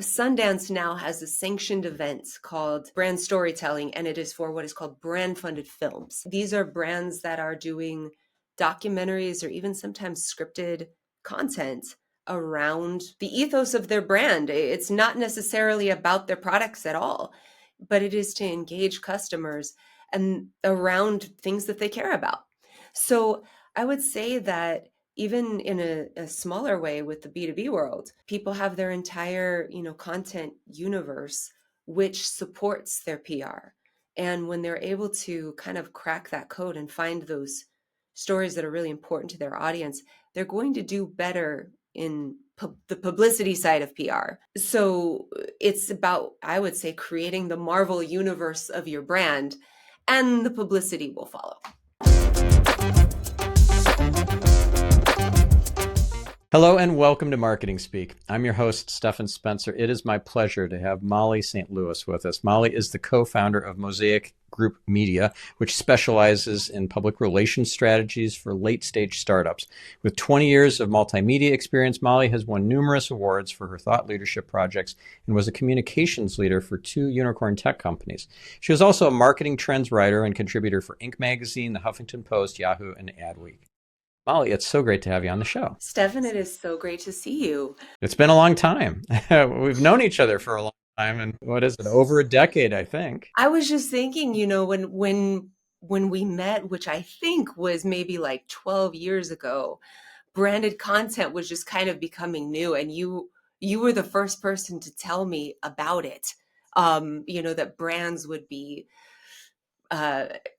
Sundance now has a sanctioned event called brand storytelling, and it is for what is called brand funded films. These are brands that are doing documentaries or even sometimes scripted content around the ethos of their brand. It's not necessarily about their products at all, but it is to engage customers and around things that they care about. So I would say that even in a smaller way with the B2B world, people have their entire, content universe, which supports their PR. And when they're able to kind of crack that code and find those stories that are really important to their audience, they're going to do better in the publicity side of PR. So it's about, I would say, creating the Marvel universe of your brand, and the publicity will follow. Hello and welcome to Marketing Speak. I'm your host, Stephan Spencer. It is my pleasure to have Molly St. Louis with us. Molly is the co-founder of Mosaic Group Media, which specializes in public relations strategies for late-stage startups. With 20 years of multimedia experience, Molly has won numerous awards for her thought leadership projects and was a communications leader for 2 unicorn tech companies. She was also a marketing trends writer and contributor for Inc. magazine, the Huffington Post, Yahoo, and Adweek. Molly, it's so great to have you on the show. Stephan, it is so great to see you. It's been a long time. We've known each other for a long time, and what is it, over a decade, I think. I was just thinking, when we met, which I think was maybe like 12 years ago, branded content was just kind of becoming new, and you were the first person to tell me about it. That brands would be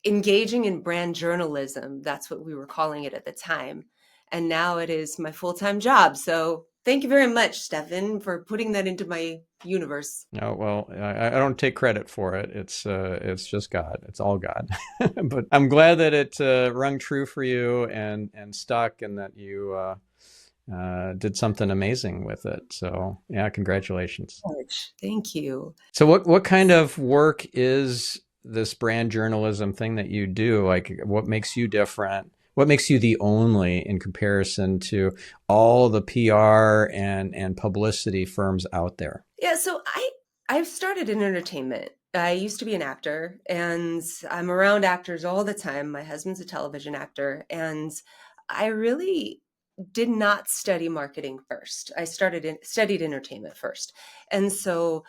engaging in brand journalism. That's what we were calling it at the time. And now it is my full-time job. So thank you very much, Stephan, for putting that into my universe. Oh, well, I don't take credit for it. It's just God. It's all God. But I'm glad that it rung true for you and stuck, and that you did something amazing with it. So yeah, congratulations. Thank you. So what kind of work is this brand journalism thing that you do? Like, what makes you different? What makes you the only in comparison to all the PR and publicity firms out there? Yeah, so I've started in entertainment. I used to be an actor, and I'm around actors all the time. My husband's a television actor, and I really did not study marketing first. I studied entertainment first. And so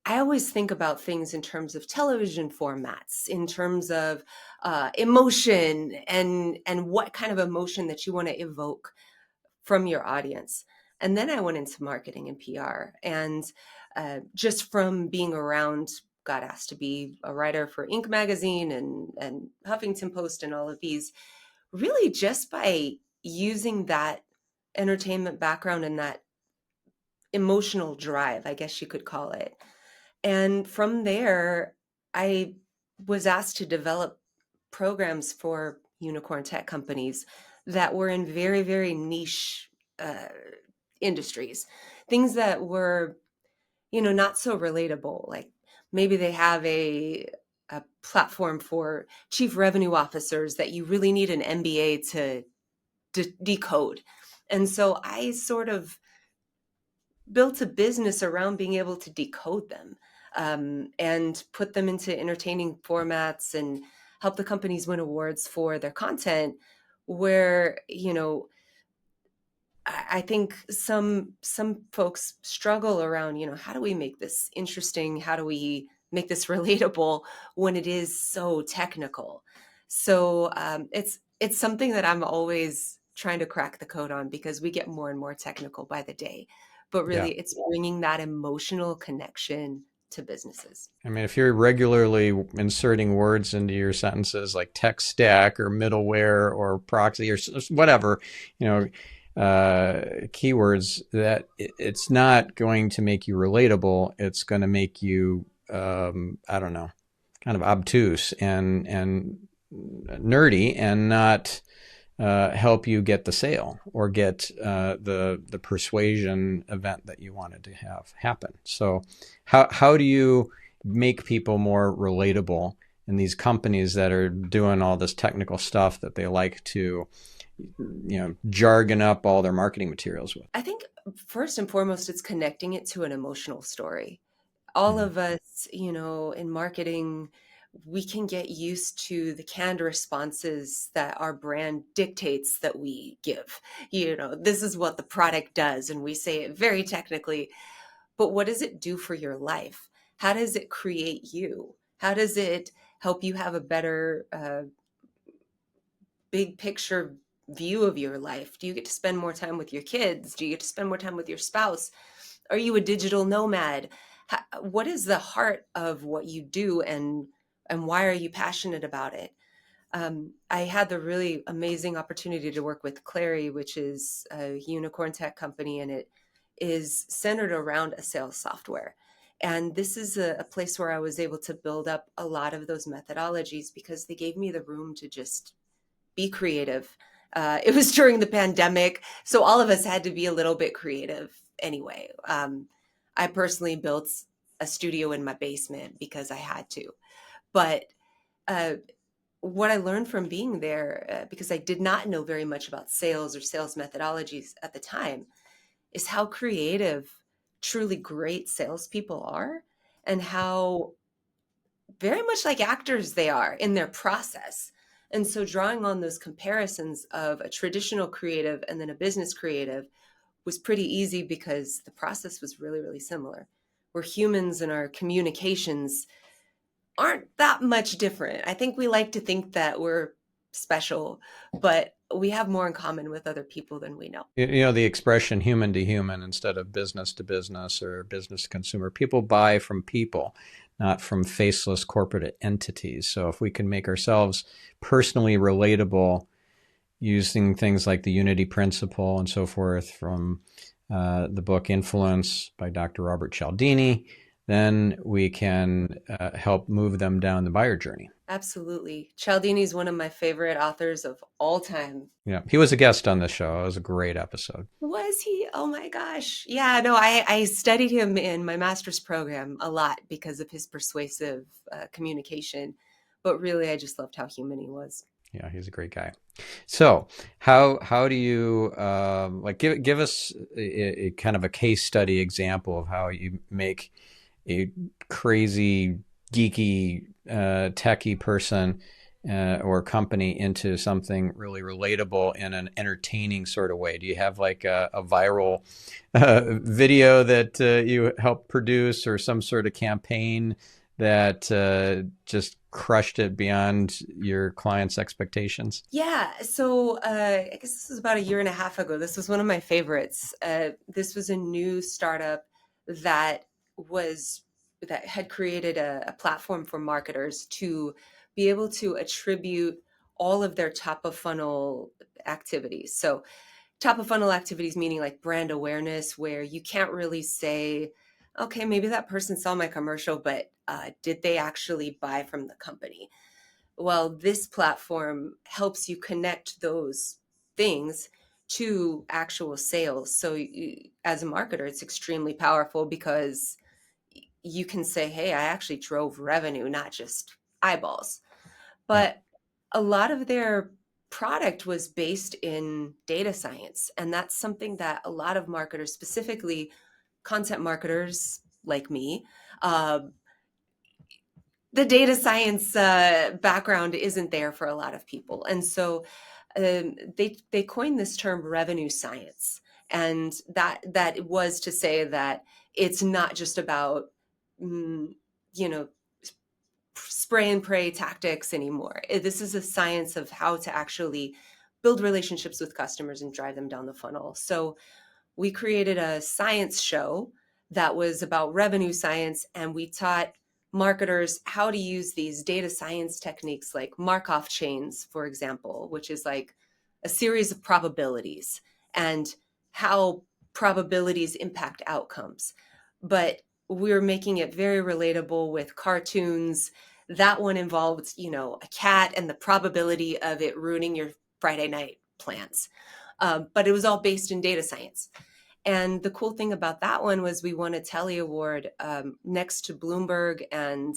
I always think about things in terms of television formats, in terms of emotion and what kind of emotion that you want to evoke from your audience. And then I went into marketing and PR, and just from being around, got asked to be a writer for Inc. magazine and Huffington Post and all of these, really just by using that entertainment background and that emotional drive, I guess you could call it. And from there, I was asked to develop programs for unicorn tech companies that were in very, very niche industries, things that were, not so relatable. Like maybe they have a platform for chief revenue officers that you really need an MBA to decode. And so I sort of built a business around being able to decode them. And put them into entertaining formats and help the companies win awards for their content, where, I think some folks struggle around, how do we make this interesting? How do we make this relatable when it is so technical? So it's something that I'm always trying to crack the code on, because we get more and more technical by the day. But really, It's bringing that emotional connection to businesses. I mean, if you're regularly inserting words into your sentences like tech stack or middleware or proxy or whatever, keywords, that it's not going to make you relatable. It's going to make you, kind of obtuse and nerdy, and not help you get the sale or get the persuasion event that you wanted to have happen. So how do you make people more relatable in these companies that are doing all this technical stuff that they like to jargon up all their marketing materials with. I think first and foremost, it's connecting it to an emotional story. All Mhm. of us, in marketing, we can get used to the canned responses that our brand dictates that we give. This is what the product does, and we say it very technically, but what does it do for your life? How does it create you? How does it help you have a better big picture view of your life? Do you get to spend more time with your kids? Do you get to spend more time with your spouse? Are you a digital nomad? What is the heart of what you do, and why are you passionate about it? I had the really amazing opportunity to work with Clary, which is a unicorn tech company, and it is centered around a sales software. And this is a place where I was able to build up a lot of those methodologies because they gave me the room to just be creative. It was during the pandemic, so all of us had to be a little bit creative anyway. I personally built a studio in my basement because I had to. But uh, what I learned from being there, because I did not know very much about sales or sales methodologies at the time, is how creative truly great salespeople are, and how very much like actors they are in their process. And so drawing on those comparisons of a traditional creative and then a business creative was pretty easy because the process was really, really similar. We're humans and our communications aren't that much different. I think we like to think that we're special, but we have more in common with other people than we know. The expression human to human instead of business to business or business to consumer. People buy from people, not from faceless corporate entities. So if we can make ourselves personally relatable using things like the unity principle and so forth from the book Influence by Dr. Robert Cialdini, then we can help move them down the buyer journey. Absolutely. Cialdini is one of my favorite authors of all time. Yeah, he was a guest on this show. It was a great episode. Was he? Oh my gosh. Yeah, no, I studied him in my master's program a lot because of his persuasive communication. But really, I just loved how human he was. Yeah, he's a great guy. So, how do you like give us a kind of a case study example of how you make a crazy geeky techie person or company into something really relatable in an entertaining sort of way? Do you have like a viral video that you help produce or some sort of campaign that just crushed it beyond your clients' expectations? Yeah, so I guess this was about a year and a half ago. This was one of my favorites. This was a new startup that was that had created a platform for marketers to be able to attribute all of their top of funnel activities. So top of funnel activities meaning like brand awareness, where you can't really say, okay, maybe that person saw my commercial, but did they actually buy from the company? Well, this platform helps you connect those things to actual sales. So as a marketer, it's extremely powerful because you can say, hey, I actually drove revenue, not just eyeballs. Yeah. But a lot of their product was based in data science. And that's something that a lot of marketers, specifically content marketers like me, uh, the data science background isn't there for a lot of people. And so they coined this term revenue science. And that was to say that it's not just about, mm, you know, spray and pray tactics anymore. This is a science of how to actually build relationships with customers and drive them down the funnel. So we created a science show that was about revenue science, and we taught marketers how to use these data science techniques like Markov chains, for example, which is like a series of probabilities, and how probabilities impact outcomes. But we're making it very relatable with cartoons. That one involved, a cat and the probability of it ruining your Friday night plans. But it was all based in data science. And the cool thing about that one was we won a Telly Award next to Bloomberg, and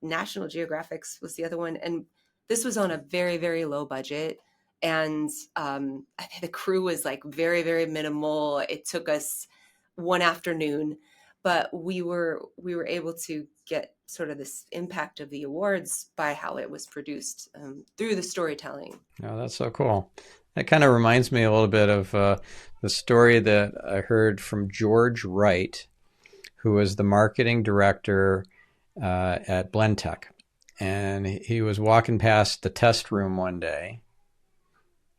National Geographic's was the other one. And this was on a very, very low budget. And I think the crew was like very, very minimal. It took us one afternoon, but we were able to get sort of this impact of the awards by how it was produced through the storytelling. Oh, that's so cool. That kind of reminds me a little bit of the story that I heard from George Wright, who was the marketing director at Blendtec. And he was walking past the test room one day,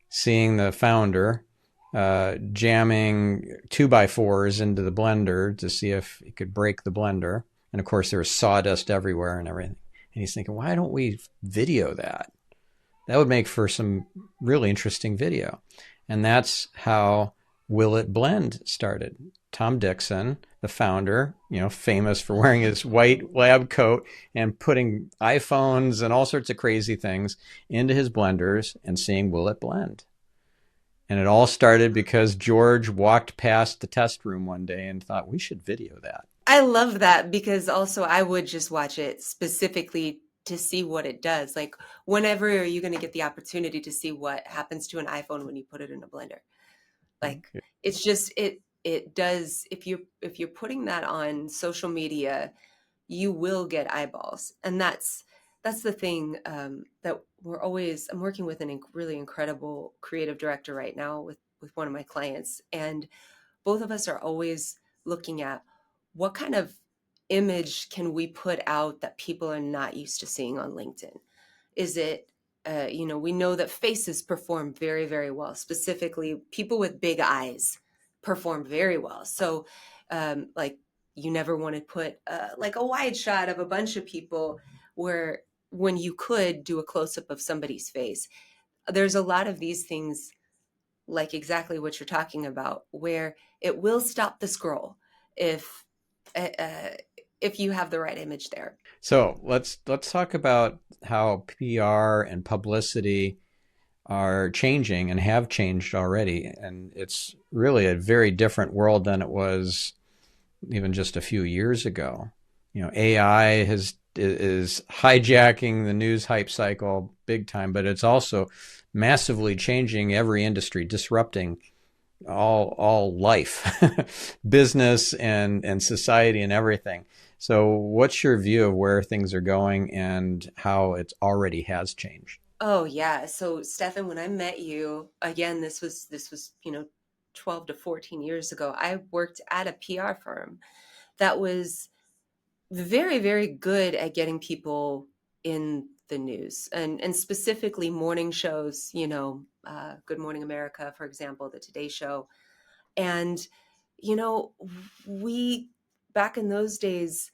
seeing the founder jamming 2x4s into the blender to see if he could break the blender. And of course, there was sawdust everywhere and everything. And he's thinking, why don't we video that? That would make for some really interesting video. And that's how Will It Blend started. Tom Dixon, the founder, famous for wearing his white lab coat and putting iPhones and all sorts of crazy things into his blenders and seeing, will it blend? And it all started because George walked past the test room one day and thought, we should video that. I love that, because also I would just watch it specifically to see what it does. Like, whenever are you going to get the opportunity to see what happens to an iPhone when you put it in a blender? Like, it's just, it does. If you're putting that on social media, you will get eyeballs. And that's the thing that I'm working with a really incredible creative director right now with one of my clients. And both of us are always looking at what kind of image can we put out that people are not used to seeing on LinkedIn. Is it, we know that faces perform very, very well. Specifically, people with big eyes perform very well. So, like, you never want to put like a wide shot of a bunch of people where when you could do a close-up of somebody's face. There's a lot of these things, like exactly what you're talking about, where it will stop the scroll if if you have the right image there. So let's talk about how PR and publicity are changing and have changed already. And it's really a very different world than it was even just a few years ago. AI is hijacking the news hype cycle big time, but it's also massively changing every industry, disrupting all life, business and society and everything. So what's your view of where things are going and how it already has changed? Oh yeah. So Stephan, when I met you, again, this was 12 to 14 years ago. I worked at a PR firm that was very, very good at getting people in the news, and specifically morning shows, Good Morning America, for example, the Today Show. And, you know, we back in those days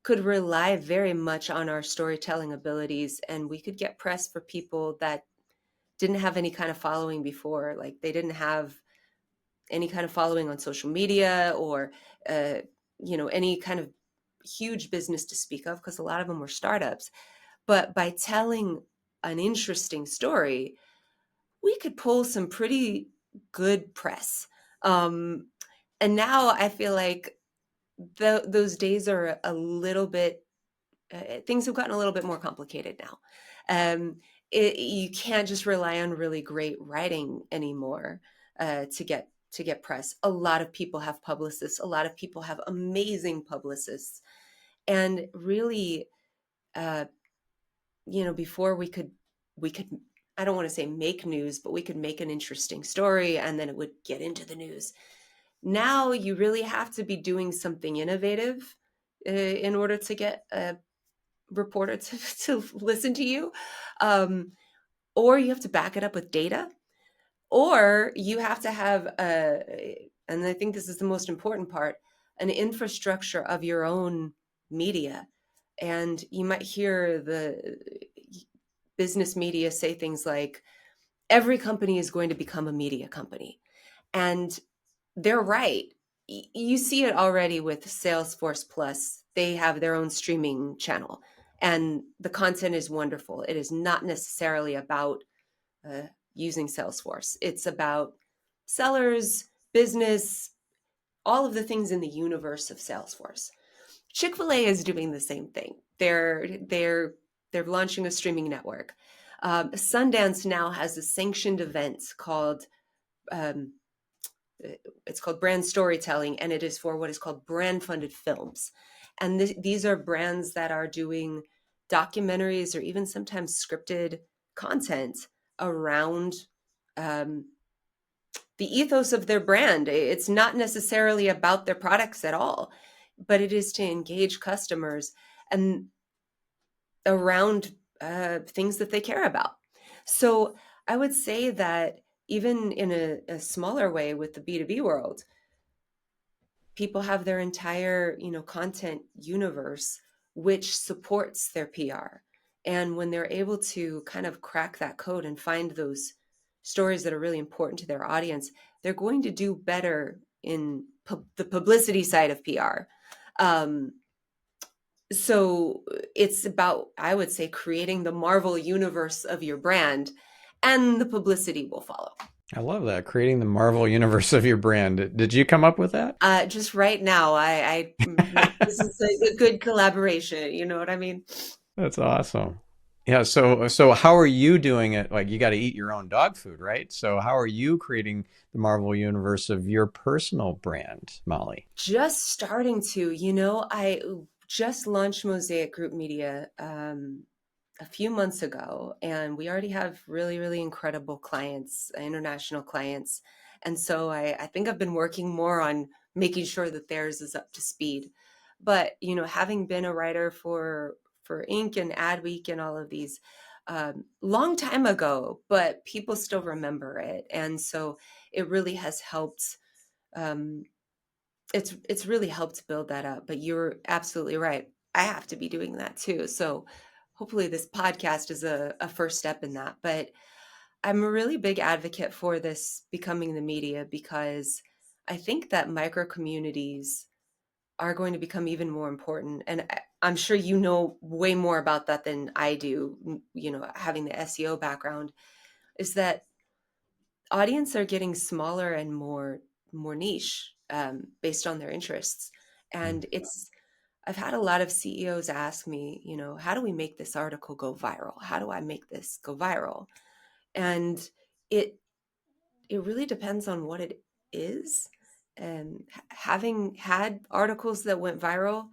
could rely very much on our storytelling abilities, and we could get press for people that didn't have any kind of following before. Like, they didn't have any kind of following on social media, or, uh, any kind of huge business to speak of, because a lot of them were startups. But by telling an interesting story, we could pull some pretty good press. Um, and now I feel like those days are a little bit, things have gotten a little bit more complicated now. Um, you can't just rely on really great writing anymore to get press. A lot of people have publicists. A lot of people have amazing publicists, and really, uh, before we could, I don't want to say make news, but we could make an interesting story and then it would get into the news. Now you really have to be doing something innovative in order to get a reporter to listen to you. Um, or you have to back it up with data, or you have to have and I think this is the most important part, an infrastructure of your own media. And you might hear the business media say things like, every company is going to become a media company. And they're right. You see it already with Salesforce Plus. They have their own streaming channel, and the content is wonderful. It is not necessarily about using Salesforce. It's about sellers, business, all of the things in the universe of Salesforce. Chick-fil-A is doing the same thing. They're launching a streaming network. Sundance now has a sanctioned event called um, it's called brand storytelling, and it is for what is called brand funded films. And these are brands that are doing documentaries or even sometimes scripted content around um, the ethos of their brand. It's not necessarily about their products at all, but it is to engage customers and around things that they care about. So I would say that even in a smaller way with the B2B world, people have their entire, content universe which supports their PR. And when they're able to kind of crack that code and find those stories that are really important to their audience, they're going to do better in the publicity side of PR. So it's about, I would say, creating the Marvel universe of your brand, and the publicity will follow. I love that. Creating the Marvel universe of your brand. Did you come up with that? Just right now, this is a good collaboration. You know what I mean? That's awesome. Yeah, so how are you doing it? Like you got to eat your own dog food, right? So how are you creating the Marvel universe of your personal brand, Molly? Just starting to, I just launched Mosaic Group Media a few months ago, and we already have really, really incredible clients, international clients. And so I think I've been working more on making sure that theirs is up to speed. But, having been a writer for Inc. and Adweek and all of these, long time ago, but people still remember it. And so it really has helped. It's really helped build that up. But you're absolutely right. I have to be doing that too. So hopefully this podcast is a first step in that. But I'm a really big advocate for this becoming the media, because I think that micro communities are going to become even more important. And I'm sure you know way more about that than I do, having the SEO background, is that audience are getting smaller and more niche, based on their interests. And I've had a lot of CEOs ask me, how do we make this article go viral? How do I make this go viral? And it it really depends on what it is. And having had articles that went viral,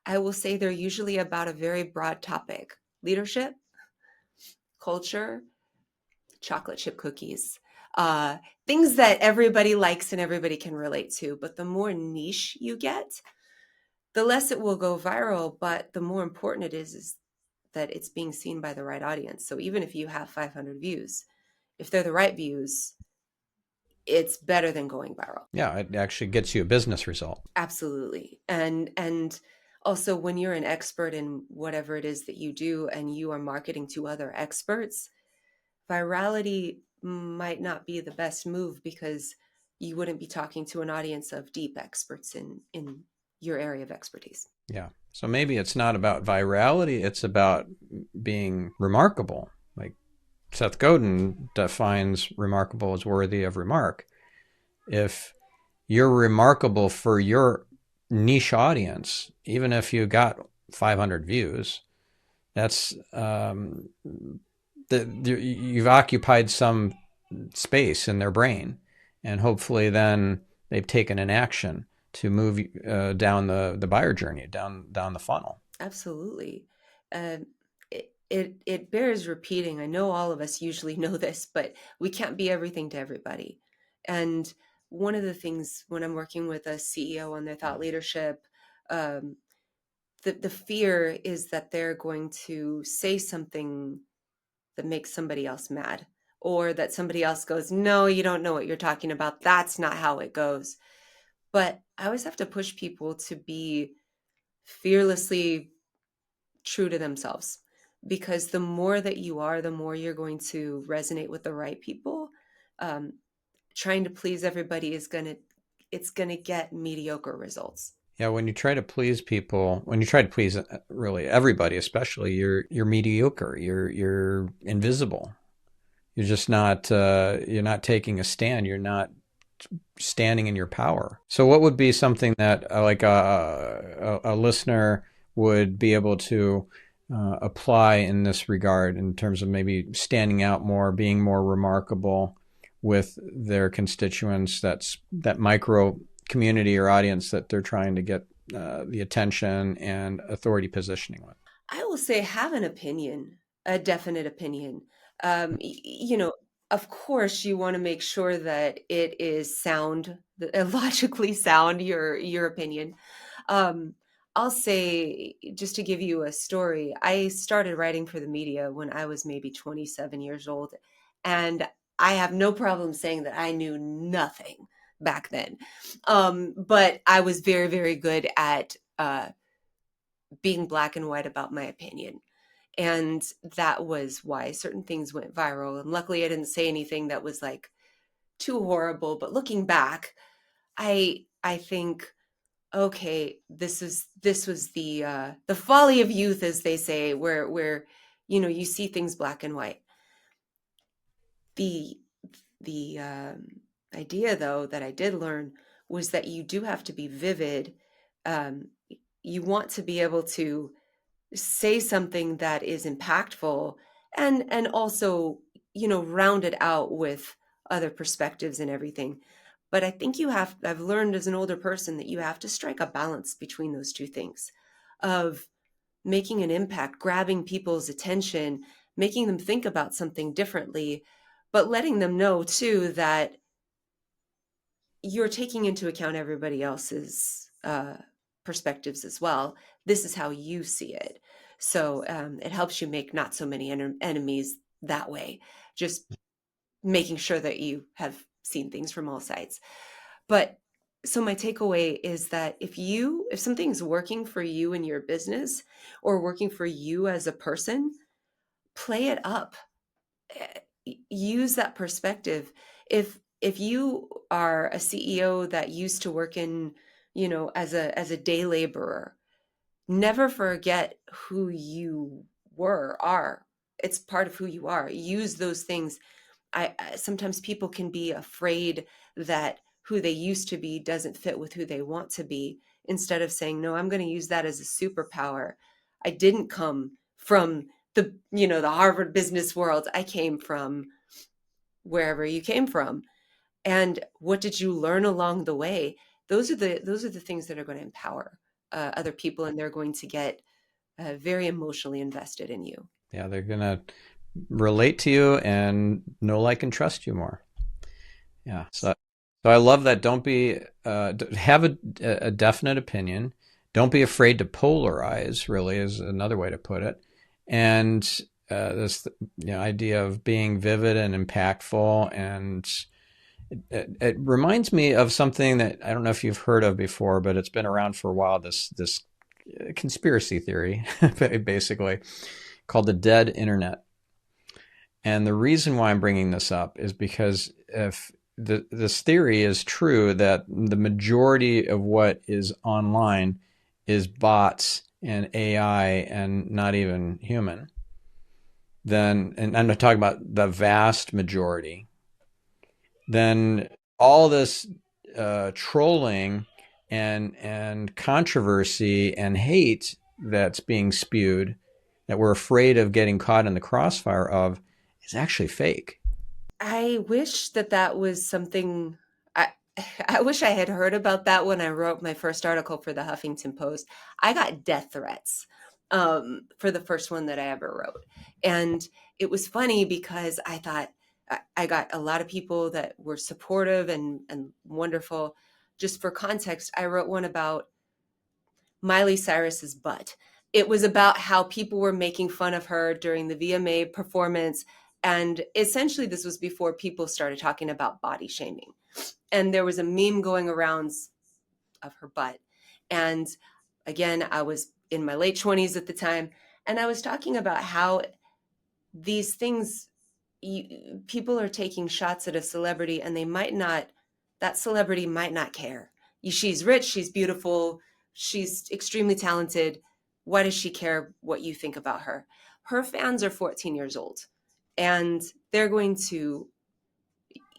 I will say they're usually about a very broad topic: leadership, culture, chocolate chip cookies, uh, things that everybody likes and everybody can relate to. But the more niche you get, the less it will go viral. But the more important it is that it's being seen by the right audience. So even if you have 500 views, if they're the right views, it's better than going viral. Yeah, it actually gets you a business result. Absolutely. And also, when you're an expert in whatever it is that you do and you are marketing to other experts, virality might not be the best move, because you wouldn't be talking to an audience of deep experts in your area of expertise. Yeah. So maybe it's not about virality, it's about being remarkable. Like Seth Godin defines remarkable as worthy of remark. If you're remarkable for your niche audience, even if you got 500 views, that's you've occupied some space in their brain, and hopefully then they've taken an action to move down the buyer journey, down the funnel. Absolutely. It bears repeating. I know all of us usually know this, but we can't be everything to everybody. And one of the things when I'm working with a CEO on their thought leadership, um, the fear is that they're going to say something that makes somebody else mad, or that somebody else goes, no, you don't know what you're talking about. That's not how it goes. But I always have to push people to be fearlessly true to themselves, because the more that you are, the more you're going to resonate with the right people. Um, Trying to please everybody it's gonna get mediocre results. Yeah, when you try to please people, when you try to please really everybody, especially, you're mediocre. You're invisible. You're just not you're not taking a stand. You're not standing in your power. So what would be something that like a listener would be able to apply in this regard in terms of maybe standing out more, being more remarkable with their constituents? That's that micro community or audience that they're trying to get the attention and authority positioning with. I will say have an opinion, a definite opinion. You know, of course, you want to make sure that it is sound, logically sound, your opinion. Um, I'll say, just to give you a story, I started writing for the media when I was maybe 27 years old, and I have no problem saying that I knew nothing back then. But I was very, very good at being black and white about my opinion. And that was why certain things went viral. And luckily, I didn't say anything that was like too horrible. But looking back, I think, okay, this was the folly of youth, as they say, where you see things black and white. The the idea, though, that I did learn was that you do have to be vivid. Um, you want to be able to say something that is impactful, and also round it out with other perspectives and everything. But I think I've learned as an older person that you have to strike a balance between those two things, of making an impact, grabbing people's attention, making them think about something differently, but letting them know too that you're taking into account everybody else's perspectives as well. This is how you see it. So it helps you make not so many enemies that way, just making sure that you have seen things from all sides. But so my takeaway is that if something's working for you in your business or working for you as a person, play it up. Use that perspective. If you are a CEO that used to work in, as a day laborer, never forget who you are. It's part of who you are. Use those things. Sometimes people can be afraid that who they used to be doesn't fit with who they want to be, instead of saying, no, I'm going to use that as a superpower. I didn't come from the Harvard business world. I came from wherever you came from. And what did you learn along the way? Those are the things that are going to empower other people, and they're going to get very emotionally invested in you. Yeah, they're going to relate to you and know, like, and trust you more. Yeah. So I love that. Don't be have a definite opinion. Don't be afraid to polarize. Really, is another way to put it. And this idea of being vivid and impactful, and it reminds me of something that I don't know if you've heard of before, but it's been around for a while. This conspiracy theory, basically, called the dead internet. And the reason why I'm bringing this up is because if this theory is true, that the majority of what is online is bots and AI and not even human, then, and I'm not talking about the vast majority, then all this trolling and controversy and hate that's being spewed, that we're afraid of getting caught in the crossfire of, is actually fake. I wish that was something. I I wish I had heard about that when I wrote my first article for the Huffington Post. I got death threats for the first one that I ever wrote, and it was funny because I thought I got a lot of people that were supportive and wonderful. Just for context, I wrote one about Miley Cyrus's butt. It was about how people were making fun of her during the VMA performance. And essentially, this was before people started talking about body shaming. And there was a meme going around of her butt. And again, I was in my late 20s at the time. And I was talking about how these things, people are taking shots at a celebrity, and that celebrity might not care. She's rich, she's beautiful, she's extremely talented. Why does she care what you think about her? Her fans are 14 years old, and they're going to,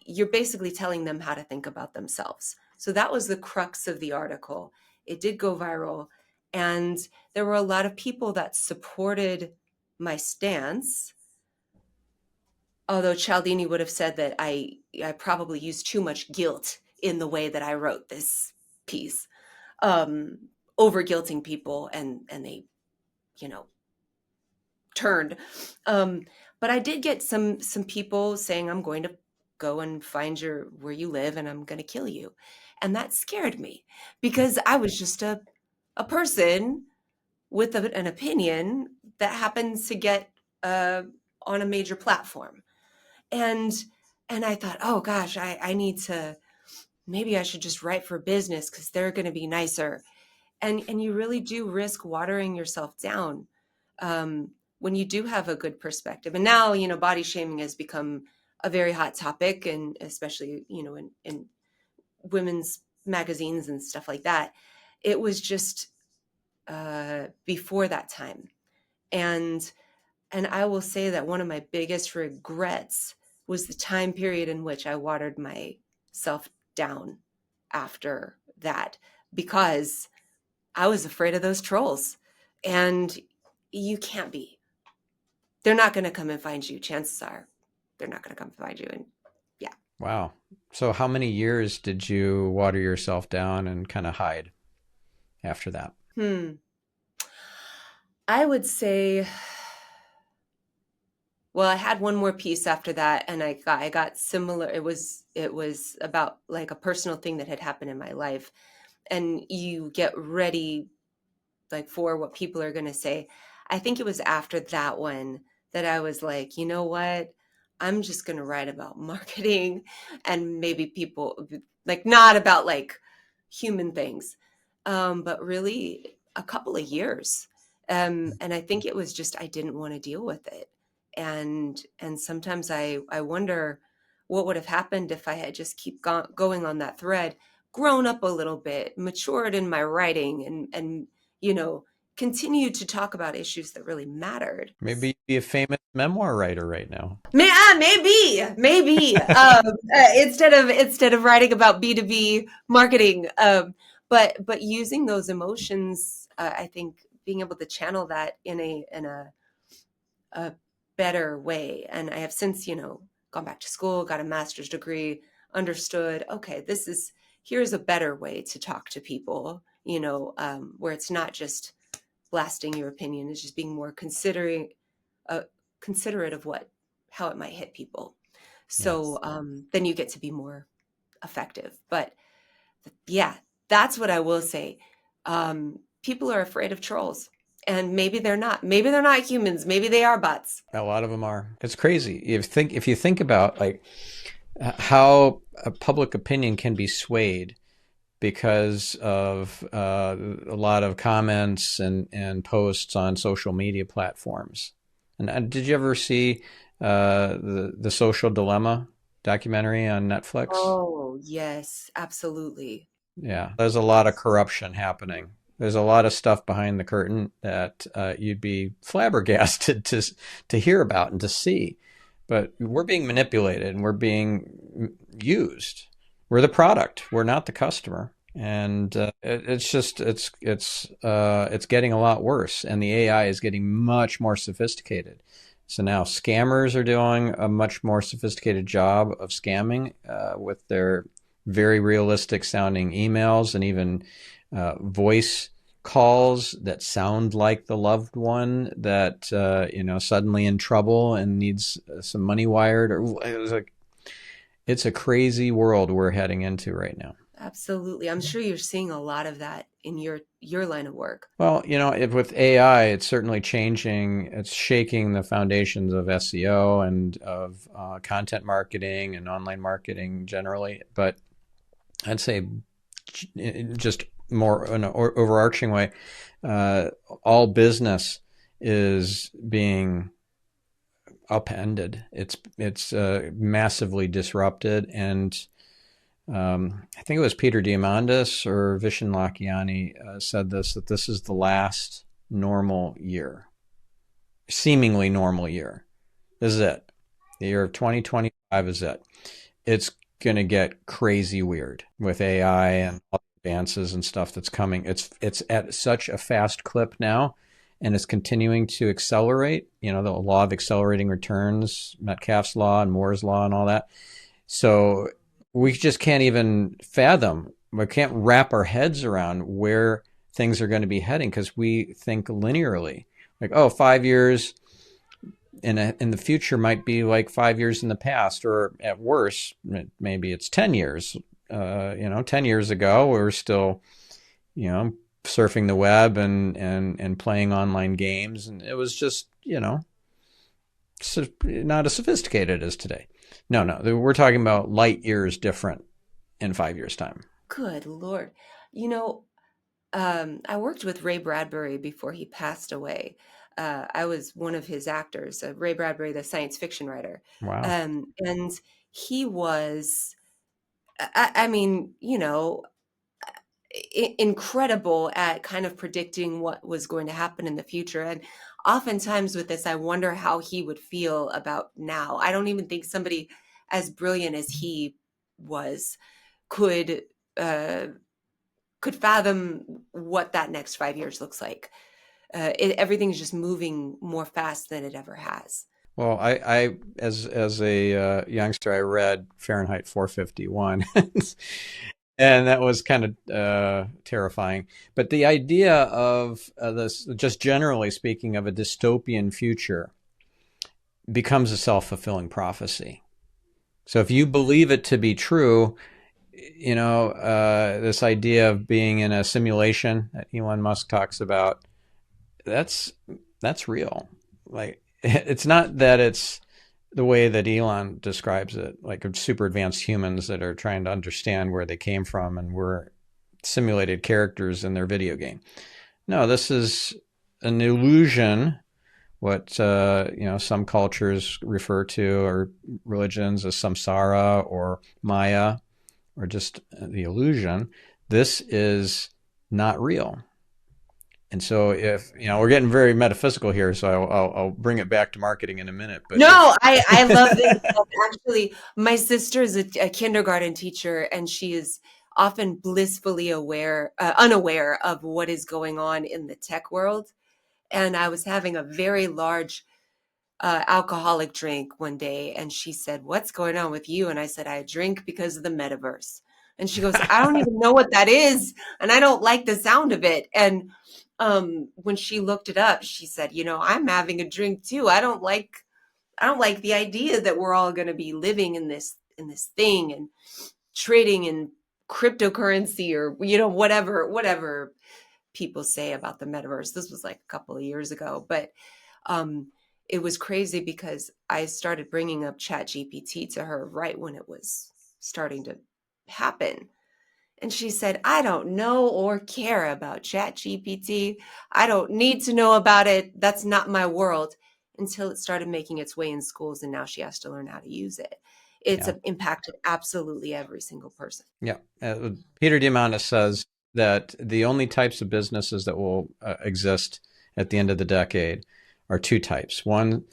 you're basically telling them how to think about themselves. So that was the crux of the article. It did go viral. And there were a lot of people that supported my stance, although Cialdini would have said that I probably used too much guilt in the way that I wrote this piece, um, over guilting people, and they, you know, turned. Um, but I did get some people saying, I'm going to go and find where you live, and I'm going to kill you. And that scared me because I was just a person with an opinion that happens to get uh, on a major platform. And and I thought, oh gosh, I need to, maybe I should just write for business because they're going to be nicer. And you really do risk watering yourself down, um, when you do have a good perspective. And now, body shaming has become a very hot topic, and especially, in women's magazines and stuff like that. It was just before that time. And and I will say that one of my biggest regrets was the time period in which I watered myself down after that, because I was afraid of those trolls. And you can't be. They're not going to come and find you. Chances are they're not going to come and find you. And yeah. Wow. So how many years did you water yourself down and kind of hide after that? I would say, well, I had one more piece after that, and I got similar. It was about like a personal thing that had happened in my life, and you get ready like for what people are going to say. I think it was after that one that I was like, you know what? I'm just going to write about marketing, and maybe people, like, not about like human things, but really a couple of years. And I think it was just I didn't want to deal with it. And sometimes I wonder what would have happened if I had just going on that thread, grown up a little bit, matured in my writing, and you know, continued to talk about issues that really mattered. Maybe you'd be a famous memoir writer right now. Maybe instead of writing about B2B marketing, but using those emotions, I think being able to channel that in a better way. And I have since, gone back to school, got a master's degree, understood, okay, here's a better way to talk to people, where it's not just blasting your opinion, it's just being more considerate of how it might hit people. So Yes. then you get to be more effective. But yeah, that's what I will say. People are afraid of trolls, and maybe they're not. Maybe they're not humans. Maybe they are bots. A lot of them are. It's crazy. If you think about like how a public opinion can be swayed because of a lot of comments and posts on social media platforms. And did you ever see the Social Dilemma documentary on Netflix? Oh, yes, absolutely. Yeah, there's a lot of corruption happening. There's a lot of stuff behind the curtain that you'd be flabbergasted to hear about and to see. But we're being manipulated and we're being used. We're the product. We're not the customer. And it's getting a lot worse. And the AI is getting much more sophisticated. So now scammers are doing a much more sophisticated job of scamming with their very realistic sounding emails and even voice calls that sound like the loved one that suddenly in trouble and needs some money wired. It's a crazy world we're heading into right now. Absolutely. I'm sure you're seeing a lot of that in your line of work. Well, with AI, it's certainly changing. It's shaking the foundations of SEO and of content marketing and online marketing generally. But I'd say just more in an overarching way, all business is being upended. It's massively disrupted, and I think it was Peter Diamandis or Vishen Lakhiani said that this is the last normal year, seemingly normal year. This is it. The year of 2025 is it. It's going to get crazy weird with AI and all advances and stuff that's coming. It's at such a fast clip now, and it's continuing to accelerate. The law of accelerating returns, Metcalfe's law and Moore's law and all that. So we just can't even fathom. We can't wrap our heads around where things are going to be heading because we think linearly. Like, oh, 5 years in the future might be like 5 years in the past, or at worst, maybe it's 10 years. 10 years ago, we were still, surfing the web and playing online games. And it was just, not as sophisticated as today. No, we're talking about light years different in 5 years' time. Good Lord. I worked with Ray Bradbury before he passed away. I was one of his actors, Ray Bradbury, the science fiction writer. Wow. And he was, I mean, incredible at kind of predicting what was going to happen in the future. And oftentimes with this, I wonder how he would feel about now. I don't even think somebody as brilliant as he was could uh, could fathom what that next 5 years looks like. Everything's just moving more fast than it ever has. Well, I as a youngster, I read Fahrenheit 451, and that was kind of terrifying. But the idea of this, just generally speaking, of a dystopian future becomes a self-fulfilling prophecy. So if you believe it to be true, this idea of being in a simulation that Elon Musk talks about, that's real. Like, it's not that it's the way that Elon describes it, like super advanced humans that are trying to understand where they came from and we're simulated characters in their video game. No, this is an illusion, what some cultures refer to, or religions, as samsara or Maya, or just the illusion. This is not real. And so if, we're getting very metaphysical here, so I'll bring it back to marketing in a minute. But No, I love this stuff. Actually, my sister is a kindergarten teacher, and she is often blissfully unaware of what is going on in the tech world. And I was having a very large alcoholic drink one day, and she said, "What's going on with you?" And I said, "I drink because of the metaverse." And she goes, "I don't even know what that is, and I don't like the sound of it." And when she looked it up, she said, "I'm having a drink too. I don't like the idea that we're all going to be living in this thing and trading in cryptocurrency, or whatever people say about the metaverse." This was like a couple of years ago, but it was crazy because I started bringing up ChatGPT to her right when it was starting to happen. And she said, "I don't know or care about ChatGPT. I don't need to know about it. That's not my world," until it started making its way in schools. And now she has to learn how to use it. It's yeah, impacted absolutely every single person. yeah. Peter Diamandis says that the only types of businesses that will exist at the end of the decade are two types. One,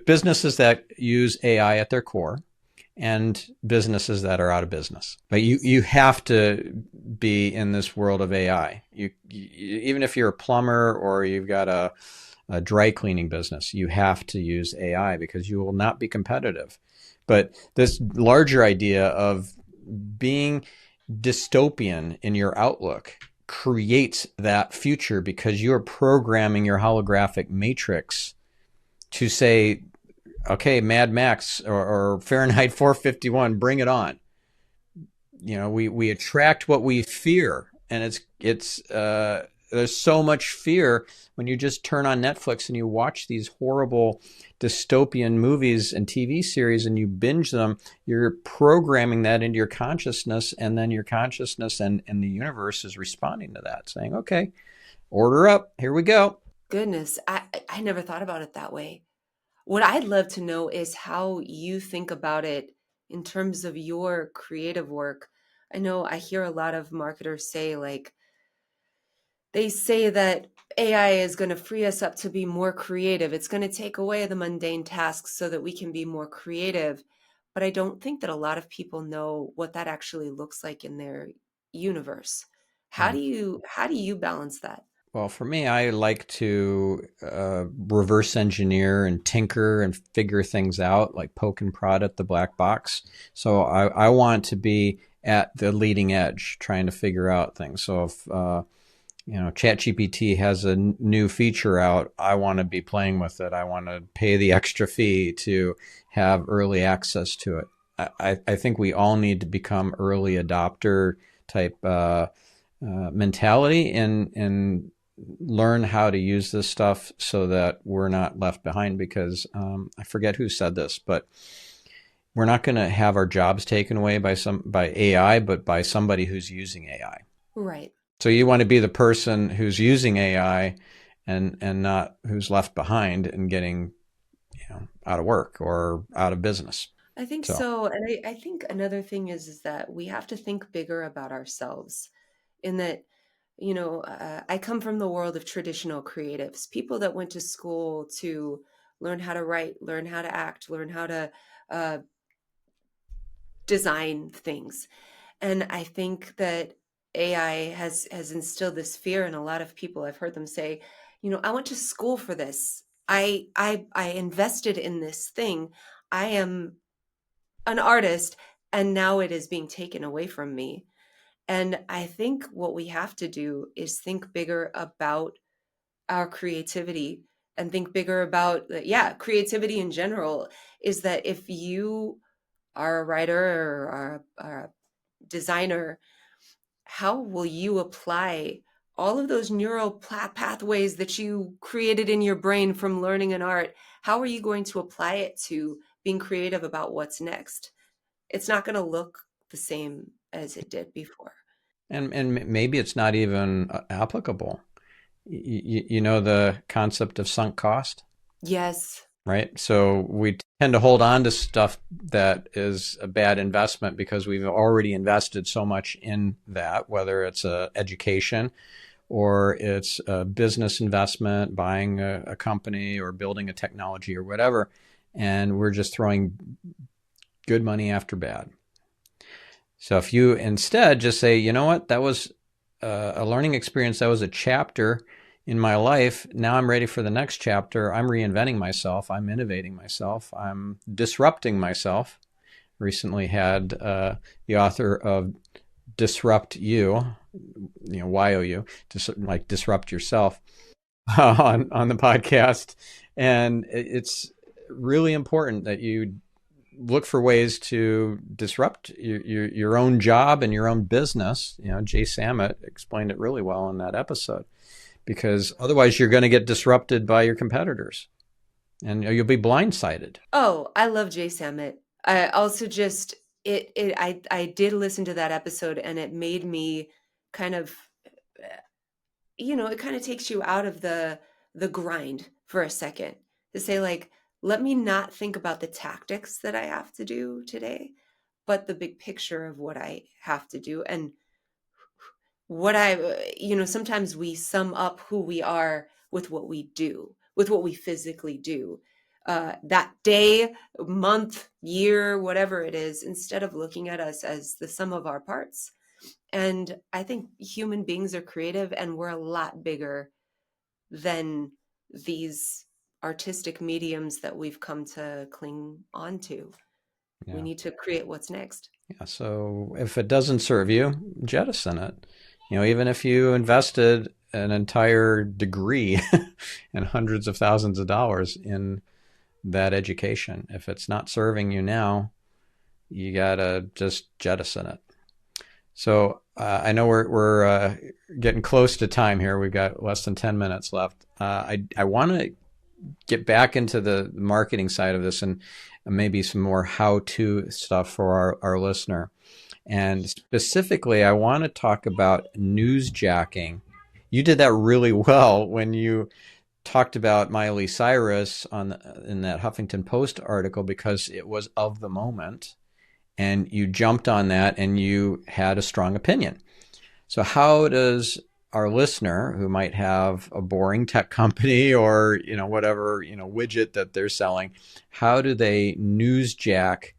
businesses that use AI at their core, and businesses that are out of business. But you have to be in this world of AI. You even if you're a plumber or you've got a dry cleaning business, you have to use AI because you will not be competitive. But this larger idea of being dystopian in your outlook creates that future because you're programming your holographic matrix to say, okay, Mad Max or Fahrenheit 451, bring it on. We attract what we fear, and it's there's so much fear when you just turn on Netflix and you watch these horrible dystopian movies and TV series and you binge them. You're programming that into your consciousness, and then your consciousness and the universe is responding to that, saying, okay, order up, here we go. Goodness, I never thought about it that way. What I'd love to know is how you think about it in terms of your creative work. I know I hear a lot of marketers say, like, they say that AI is going to free us up to be more creative. It's going to take away the mundane tasks so that we can be more creative. But I don't think that a lot of people know what that actually looks like in their universe. Yeah. How do you balance that? Well, for me, I like to reverse engineer and tinker and figure things out, like poke and prod at the black box. So I want to be at the leading edge, trying to figure out things. So if ChatGPT has a new feature out, I want to be playing with it. I want to pay the extra fee to have early access to it. I think we all need to become early adopter type mentality and learn how to use this stuff so that we're not left behind, because I forget who said this, but we're not going to have our jobs taken away by AI, but by somebody who's using AI. Right. So you want to be the person who's using AI and not who's left behind and getting out of work or out of business. I think So so. And I think another thing is that we have to think bigger about ourselves in that, I come from the world of traditional creatives, people that went to school to learn how to write, learn how to act, learn how to uh, design things. And I think that AI has instilled this fear in a lot of people. I've heard them say, I went to school for this. I invested in this thing. I am an artist, and now it is being taken away from me. And I think what we have to do is think bigger about our creativity and think bigger about, creativity in general. Is that if you are a writer or a designer, how will you apply all of those neural pathways that you created in your brain from learning an art? How are you going to apply it to being creative about what's next? It's not going to look the same as it did before. and maybe it's not even applicable. You know the concept of sunk cost? Yes. Right? So we tend to hold on to stuff that is a bad investment because we've already invested so much in that, whether it's education or it's a business investment, buying a company or building a technology or whatever. And we're just throwing good money after bad. So if you instead just say, you know what, that was a learning experience, that was a chapter in my life. Now I'm ready for the next chapter. I'm reinventing myself. I'm innovating myself. I'm disrupting myself. Recently had the author of Disrupt You, YOU, like disrupt yourself, on the podcast. And it's really important that you look for ways to disrupt your own job and your own business. Jay Samit explained it really well in that episode, because otherwise you're going to get disrupted by your competitors and you'll be blindsided. Oh, I love Jay Samit. I also just I did listen to that episode, and it made me kind of, it kind of takes you out of the grind for a second to say, like, let me not think about the tactics that I have to do today, but the big picture of what I have to do. And what sometimes we sum up who we are with what we do, with what we physically do, that day, month, year, whatever it is, instead of looking at us as the sum of our parts. And I think human beings are creative, and we're a lot bigger than these artistic mediums that we've come to cling on to. We Yeah. need to create what's next. Yeah. So if it doesn't serve you, jettison it. Even if you invested an entire degree and hundreds of thousands of dollars in that education, if it's not serving you now, you gotta just jettison it. So I know we're getting close to time here. We've got less than 10 minutes left. I want to get back into the marketing side of this and maybe some more how-to stuff for our listener. And specifically, I want to talk about newsjacking. You did that really well when you talked about Miley Cyrus in that Huffington Post article, because it was of the moment and you jumped on that and you had a strong opinion. So how does our listener, who might have a boring tech company or whatever widget that they're selling, how do they newsjack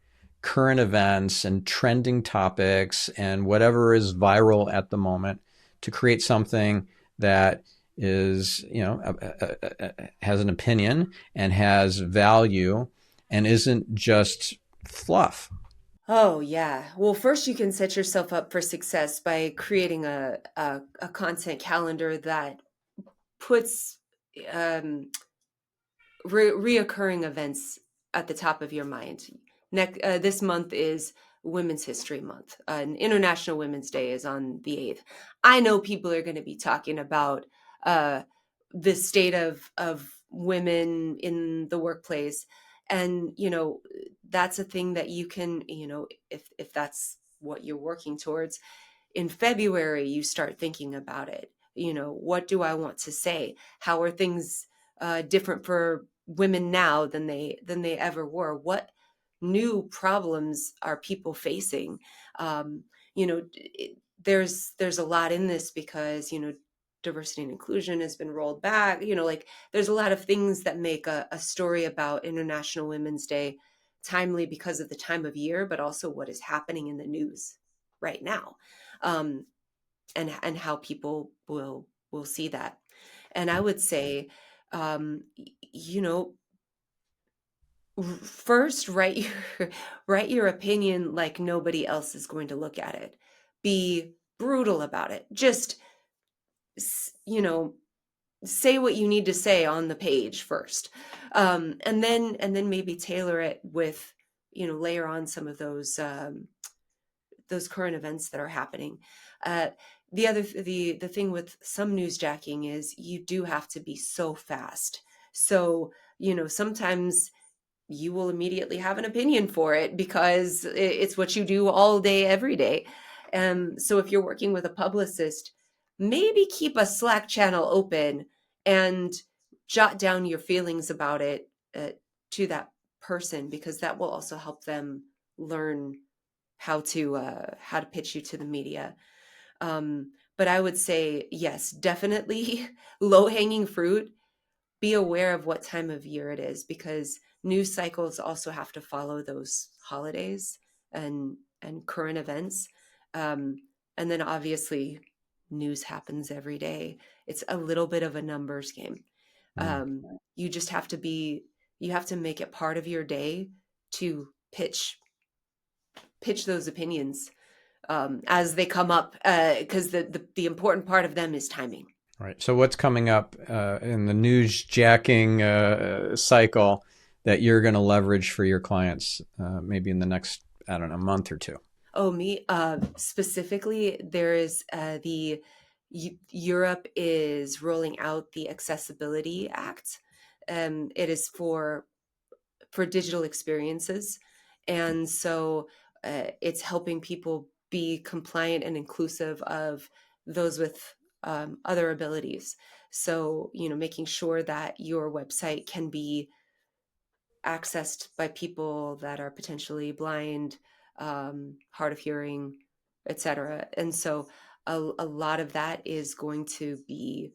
current events and trending topics and whatever is viral at the moment to create something that is, has an opinion and has value and isn't just fluff. Oh, yeah. Well, first you can set yourself up for success by creating a content calendar that puts um, reoccurring events at the top of your mind. This month is Women's History Month. International Women's Day is on the 8th. I know people are going to be talking about uh, the state of women in the workplace. And, that's a thing that you can, if that's what you're working towards, in February, you start thinking about it. What do I want to say? How are things different for women now than they ever were? What new problems are people facing? Um, there's a lot in this because diversity and inclusion has been rolled back. Like there's a lot of things that make a story about International Women's Day timely because of the time of year, but also what is happening in the news right now, um, and how people will see that. And I would say, you know, first write your write your opinion like nobody else is going to look at it. Be brutal about it. Just say what you need to say on the page first, and then maybe tailor it with layer on some of those current events that are happening. Uh, the thing with some newsjacking is you do have to be so fast. So sometimes you will immediately have an opinion for it because it's what you do all day, every day. So if you're working with a publicist, maybe keep a Slack channel open and jot down your feelings about it to that person, because that will also help them learn how to pitch you to the media. But I would say yes, definitely low hanging fruit. Be aware of what time of year it is, because news cycles also have to follow those holidays and current events. Um, and then obviously news happens every day. It's a little bit of a numbers game. Mm. You just you have to make it part of your day to pitch those opinions as they come up, because the important part of them is timing. Right. So what's coming up in the newsjacking cycle that you're going to leverage for your clients, maybe in the next, I don't know, month or two? Oh, me specifically, there is Europe is rolling out the Accessibility Act. It is for digital experiences, and so it's helping people be compliant and inclusive of those with other abilities. So making sure that your website can be accessed by people that are potentially blind, hard of hearing, etc. And so a lot of that is going to be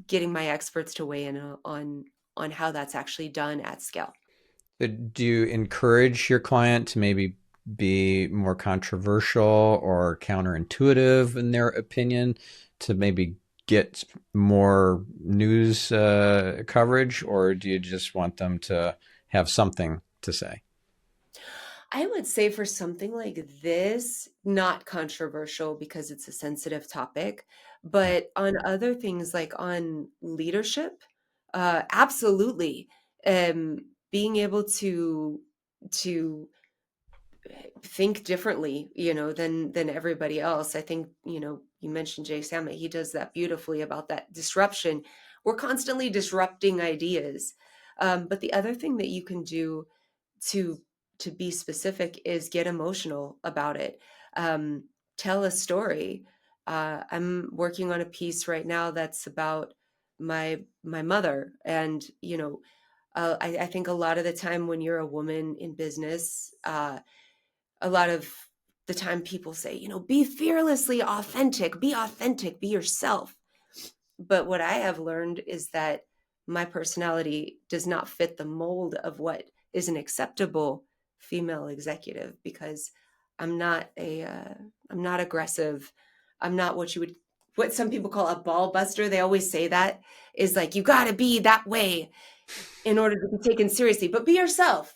getting my experts to weigh in on how that's actually done at scale. Do you encourage your client to maybe be more controversial or counterintuitive in their opinion to maybe get more news coverage, or do you just want them to have something to say? I would say for something like this, not controversial because it's a sensitive topic, but on other things like on leadership, absolutely. Being able to think differently, than everybody else. I think, you mentioned Jay Samit, he does that beautifully about that disruption. We're constantly disrupting ideas. But the other thing that you can do to to be specific is get emotional about it. Um, Tell a story. I'm working on a piece right now that's about my mother, and I think a lot of the time when you're a woman in business, a lot of the time people say, be fearlessly authentic, be yourself. But what I have learned is that my personality does not fit the mold of what is an acceptable female executive because I'm not aggressive. I'm not what some people call a ball buster. They always say that is like, you got to be that way in order to be taken seriously, but be yourself.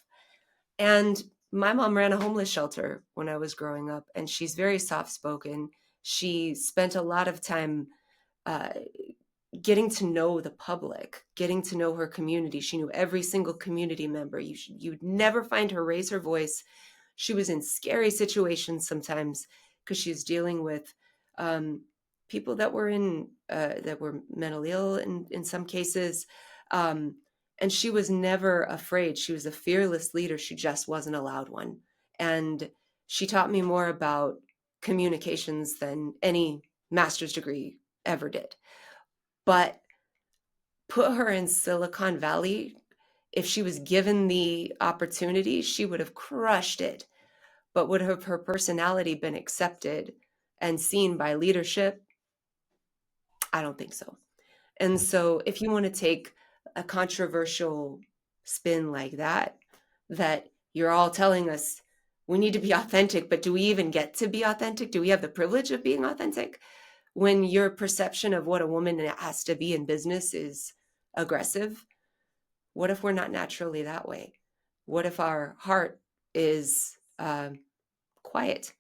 And my mom ran a homeless shelter when I was growing up, and she's very soft spoken. She spent a lot of time uh, getting to know the public, getting to know her community. She knew every single community member. You'd never find her raise her voice. She was in scary situations sometimes because she was dealing with um, people that were mentally ill in some cases. Um, and she was never afraid. She was a fearless leader. She just wasn't a loud one. And she taught me more about communications than any master's degree ever did. But put her in Silicon Valley, if she was given the opportunity, she would have crushed it. But would have her personality been accepted and seen by leadership? I don't think so. And so if you want to take a controversial spin like that, that you're all telling us we need to be authentic, but do we even get to be authentic? Do we have the privilege of being authentic? When your perception of what a woman has to be in business is aggressive, what if we're not naturally that way? What if our heart is quiet,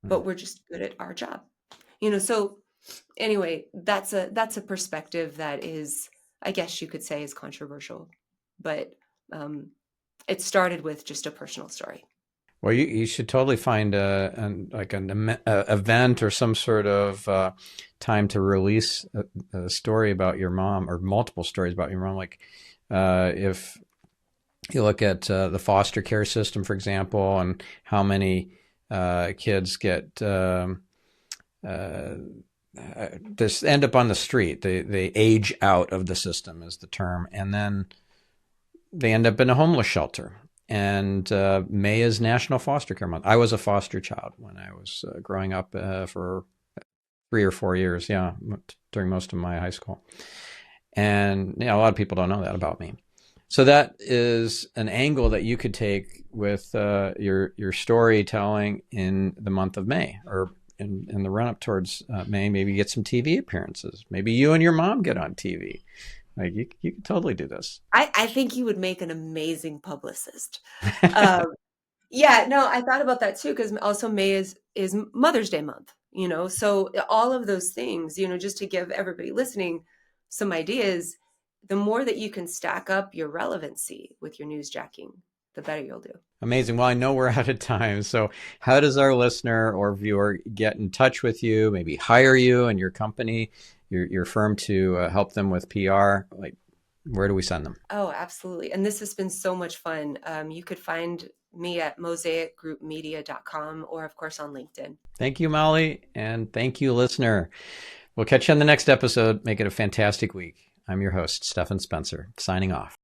but we're just good at our job? So anyway, that's a perspective that is, I guess you could say, is controversial, but it started with just a personal story. Well, you should totally find a event or some sort of time to release a story about your mom, or multiple stories about your mom. Like if you look at the foster care system, for example, and how many kids get this end up on the street. They age out of the system is the term, and then they end up in a homeless shelter. And May is National Foster Care Month. I was a foster child when I was growing up for 3 or 4 years, during most of my high school. And a lot of people don't know that about me. So that is an angle that you could take with your storytelling in the month of May, or in the run-up towards May. Maybe get some TV appearances. Maybe you and your mom get on TV. Like you could totally do this. I think you would make an amazing publicist. Yeah, no, I thought about that too, because also May is Mother's Day month, so all of those things, just to give everybody listening some ideas, the more that you can stack up your relevancy with your newsjacking, the better you'll do. Amazing. Well, I know we're out of time. So how does our listener or viewer get in touch with you, maybe hire you and your company, your firm, to help them with PR? Like, where do we send them? Oh, absolutely. And this has been so much fun. You could find me at mosaicgroupmedia.com, or of course on LinkedIn. Thank you, Molly. And thank you, listener. We'll catch you on the next episode. Make it a fantastic week. I'm your host, Stephan Spencer, signing off.